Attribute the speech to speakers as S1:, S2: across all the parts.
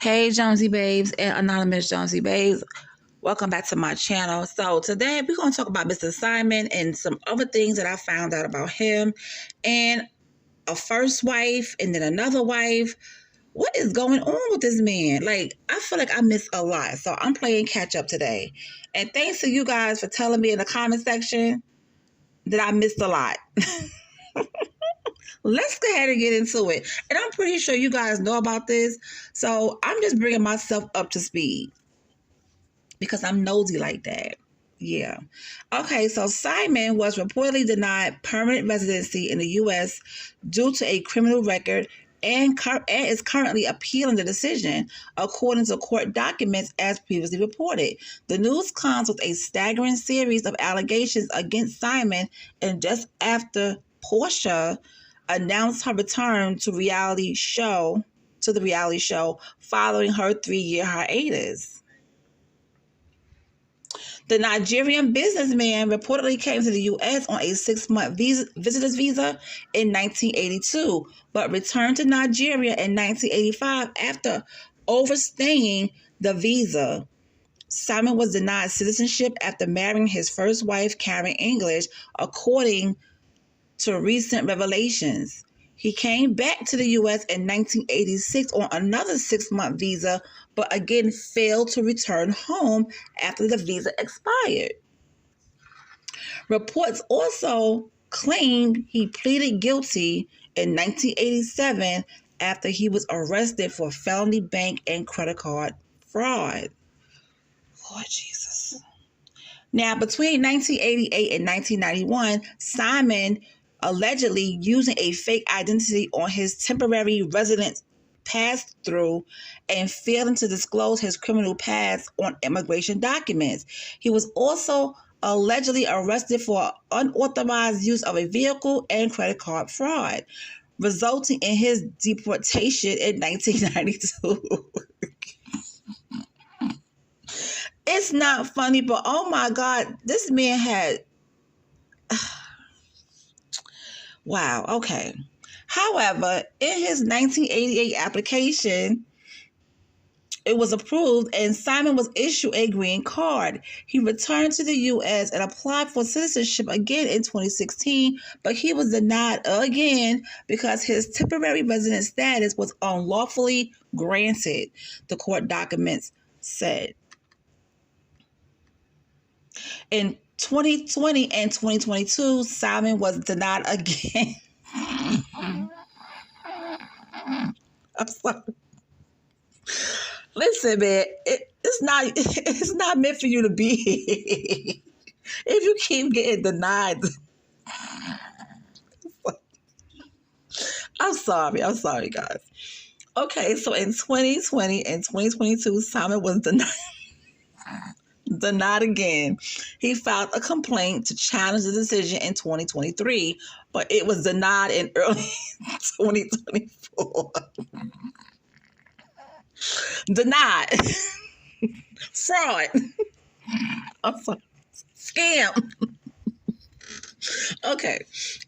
S1: Hey Jonesy Babes and Anonymous Jonesy Babes. Welcome back to my channel. So today we're going to talk about Mr. Simon and some other things that I found out about him and a first wife and then another wife. What is going on with this man? Like, I feel like I missed a lot. So I'm playing catch up today. And thanks to you guys for telling me in the comment section that I missed a lot. Let's go ahead and get into it. And I'm pretty sure you guys know about this. So I'm just bringing myself up to speed because I'm nosy like that. Yeah. Okay, so Simon was reportedly denied permanent residency in the U.S. due to a criminal record and is currently appealing the decision, according to court documents as previously reported. The news comes with a staggering series of allegations against Simon, and just after Porsha announced her return to the reality show following her 3-year hiatus. The Nigerian businessman reportedly came to the U.S. on a 6-month visitor's visa in 1982, but returned to Nigeria in 1985 after overstaying the visa. Simon was denied citizenship after marrying his first wife, Karen English, according to recent revelations. He came back to the U.S. in 1986 on another 6-month visa, but again failed to return home after the visa expired. Reports also claimed he pleaded guilty in 1987 after he was arrested for felony bank and credit card fraud. Lord Jesus. Now, between 1988 and 1991, Simon allegedly using a fake identity on his temporary residence pass-through and failing to disclose his criminal past on immigration documents. He was also allegedly arrested for unauthorized use of a vehicle and credit card fraud, resulting in his deportation in 1992. It's not funny, but oh my God, this man had... Wow, okay. However, in his 1988 application, it was approved and Simon was issued a green card. He returned to the U.S. and applied for citizenship again in 2016, but he was denied again because his temporary resident status was unlawfully granted, the court documents said. In 2020 and 2022, Simon was denied again. I'm sorry. Listen, man, it's not meant for you to be here. If you keep getting denied. I'm sorry, guys. Okay, so in 2020 and 2022, Simon was denied again. He filed a complaint to challenge the decision in 2023, but it was denied in early 2024. Denied. Fraud. I'm sorry. Scam. Okay.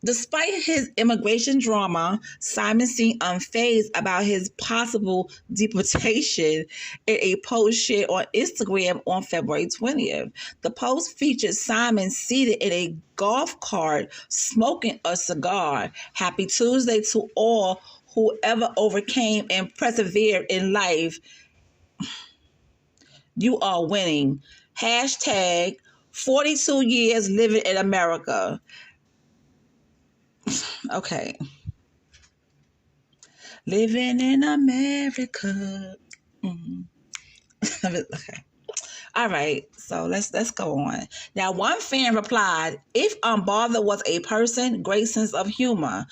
S1: Despite his immigration drama, Simon seemed unfazed about his possible deportation in a post shared on Instagram on February 20th. The post featured Simon seated in a golf cart smoking a cigar. Happy Tuesday to all whoever overcame and persevered in life. You are winning. Hashtag 42 years living in America. Okay. Living in America. Okay. All right, so let's go on. Now, one fan replied, "If unbothered was a person, great sense of humor."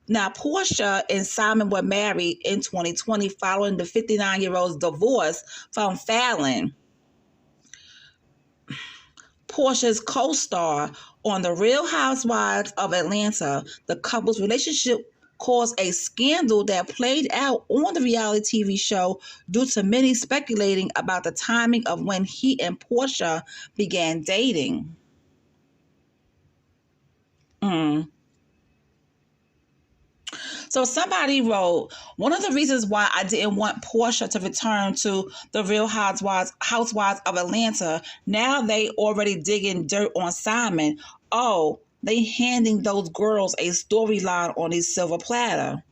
S1: Now, Porsha and Simon were married in 2020 following the 59-year-old's divorce from Falynn, Porsha's co-star on The Real Housewives of Atlanta. The couple's relationship caused a scandal that played out on the reality TV show due to many speculating about the timing of when he and Porsha began dating. So somebody wrote, one of the reasons why I didn't want Porsha to return to the Real Housewives of Atlanta, now they already digging dirt on Simon. Oh, they handing those girls a storyline on a silver platter.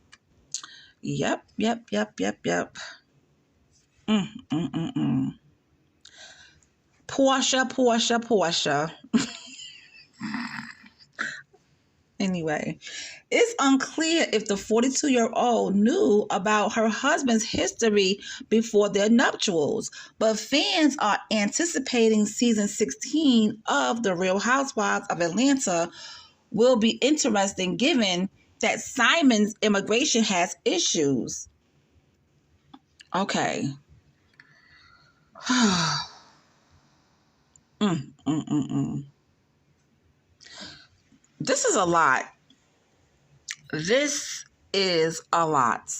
S1: Yep, yep, yep, yep, yep. Mm, mm, mm, mm. Porsha. Anyway, it's unclear if the 42-year-old knew about her husband's history before their nuptials, but fans are anticipating season 16 of The Real Housewives of Atlanta will be interesting given that Simon's immigration has issues. Okay. Mm, mm, mm, mm. This is a lot. This is a lot.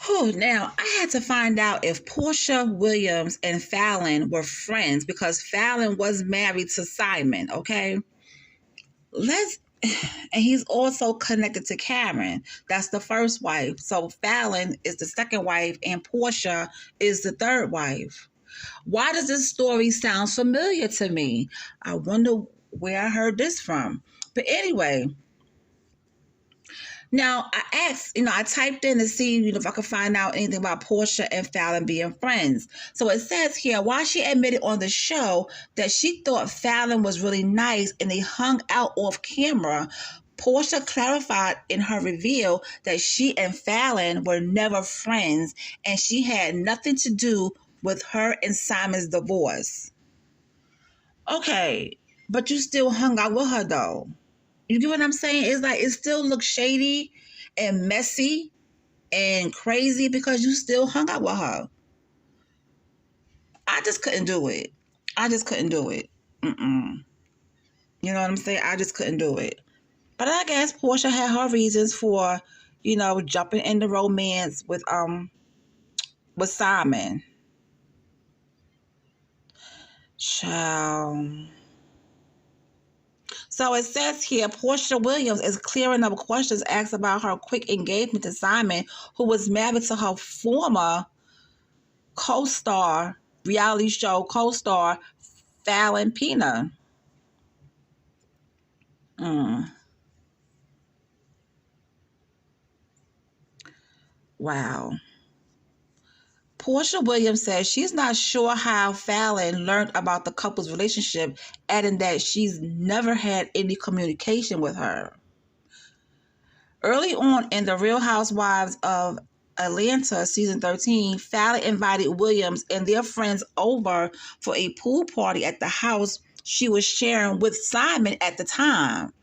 S1: Whew, now, I had to find out if Porsha Williams and Falynn were friends because Falynn was married to Simon, okay? And he's also connected to Karen. That's the first wife. So Falynn is the second wife and Porsha is the third wife. Why does this story sound familiar to me? I wonder where I heard this from. But anyway, now, I asked, I typed in to see, if I could find out anything about Porsha and Falynn being friends. So it says here, while she admitted on the show that she thought Falynn was really nice and they hung out off camera, Porsha clarified in her reveal that she and Falynn were never friends and she had nothing to do with her and Simon's divorce. Okay, but you still hung out with her though. You get what I'm saying? It's like it still looks shady and messy and crazy because you still hung out with her. I just couldn't do it. Mm-mm. You know what I'm saying? I just couldn't do it. But I guess Porsha had her reasons for, jumping into romance with Simon. Child. So it says here, Porsha Williams is clearing up questions asked about her quick engagement to Simon, who was married to her former reality show co-star, Falynn Pina. Wow. Porsha Williams says she's not sure how Falynn learned about the couple's relationship, adding that she's never had any communication with her. Early on in The Real Housewives of Atlanta season 13, Falynn invited Williams and their friends over for a pool party at the house she was sharing with Simon at the time.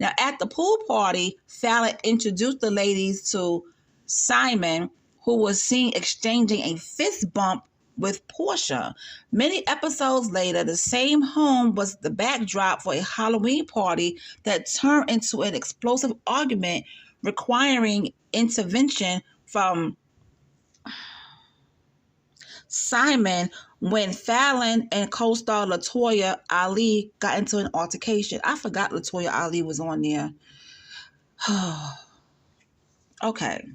S1: Now, at the pool party, Falynn introduced the ladies to Simon, who was seen exchanging a fist bump with Porsha. Many episodes later, the same home was the backdrop for a Halloween party that turned into an explosive argument requiring intervention from Simon when Falynn and co-star Latoya Ali got into an altercation. I forgot Latoya Ali was on there. Okay.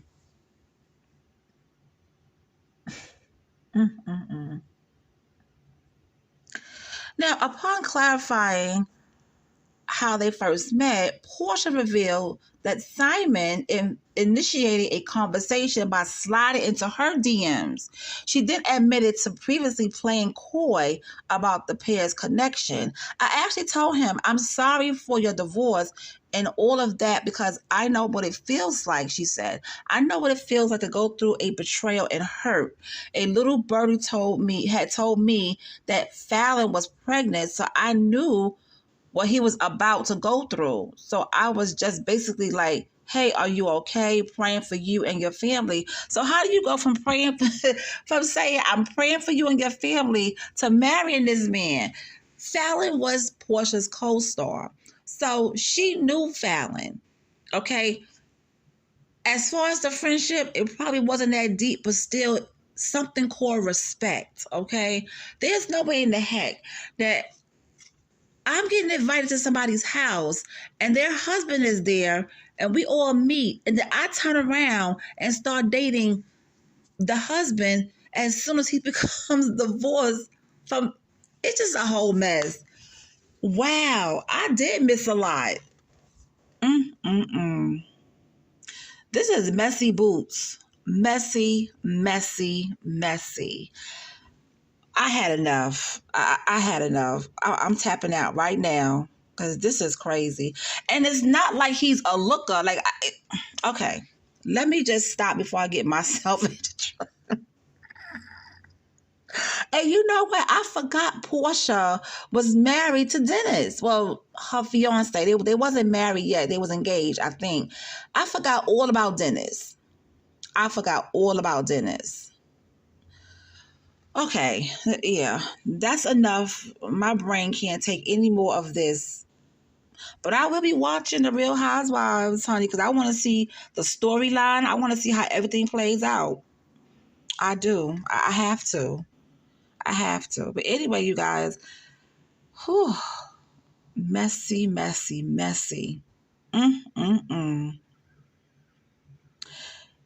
S1: Now, upon clarifying how they first met, Porsha revealed that Simon initiated a conversation by sliding into her DMs. She then admitted to previously playing coy about the pair's connection. I actually told him, I'm sorry for your divorce and all of that because I know what it feels like, she said. I know what it feels like to go through a betrayal and hurt. A little birdie had told me that Falynn was pregnant, so I knew what he was about to go through. So I was just basically like, hey, are you okay? Praying for you and your family. So how do you go from from saying I'm praying for you and your family to marrying this man? Falynn was Porsha's co-star. So she knew Falynn. Okay. As far as the friendship, it probably wasn't that deep, but still something called respect. Okay. There's no way in the heck that I'm getting invited to somebody's house and their husband is there and we all meet. And then I turn around and start dating the husband as soon as he becomes divorced from. It's just a whole mess. Wow, I did miss a lot. Mm-mm-mm. This is messy boots. Messy, messy, messy. I had enough. I had enough. I'm tapping out right now because this is crazy. And it's not like he's a looker. Okay, let me just stop before I get myself into trouble. And you know what? I forgot Porsha was married to Dennis. Well, her fiance. They wasn't married yet. They was engaged, I think. I forgot all about Dennis. I forgot all about Dennis. Okay, yeah, that's enough. My brain can't take any more of this. But I will be watching The Real Housewives, honey, because I want to see the storyline. I want to see how everything plays out. I do. I have to. I have to. But anyway, you guys, whew, messy, messy, messy. Mm-mm-mm.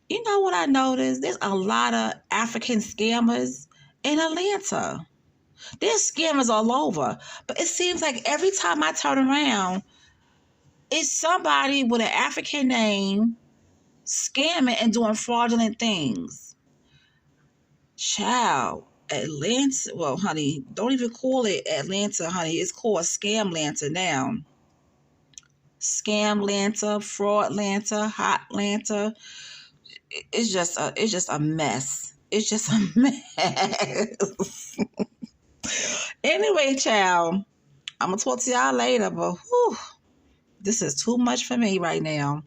S1: You know what I noticed? There's a lot of African scammers in Atlanta. There's scammers all over. But it seems like every time I turn around, it's somebody with an African name scamming and doing fraudulent things. Child, Atlanta. Well, honey, don't even call it Atlanta, honey. It's called Scamlanta now. Scamlanta, Fraudlanta, Hotlanta. It's just a mess. It's just a mess. Anyway, child, I'm gonna talk to y'all later, but whew, this is too much for me right now.